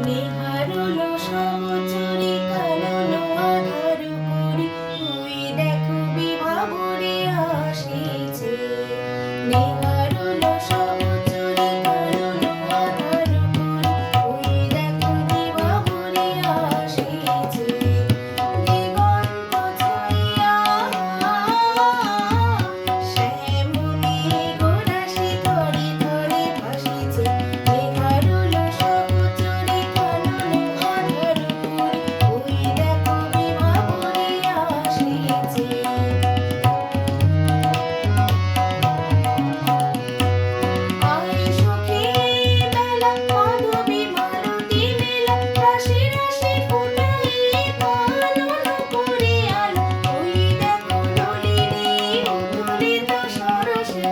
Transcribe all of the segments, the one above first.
নেহারুলো সহচরী কানন আধার করি তুই দেখো বিভাবরে আসিছে। নেহারুলো সহচরী কানন আধার করি তুই দেখো বিভাবরে আসিছে। দিগন্ত ছুঁইয়া শ্যামলী গোরাশি ধরে ধরে ভাসিছে। নেহারুলো সহচরী কানন আধার করি তুই দেখো বিভাবরে আসিছে। আয় সখী মেলা মাধবী মালতী মেলা রাশি রাশি ফুটাই কানন করে আলো তুই দেখো নলিনী উথুলিত সরসে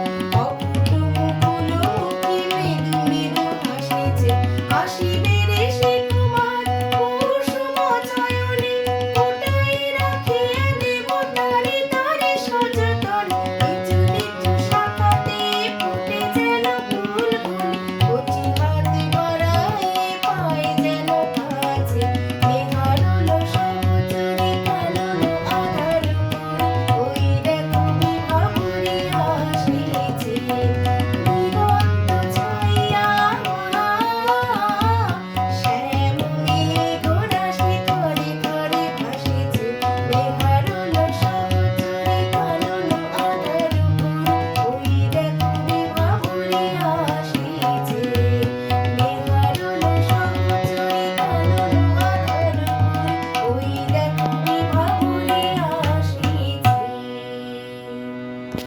অপূর্ব মুকুলমুখী মৃদু মৃদু হাসিছে। হাসি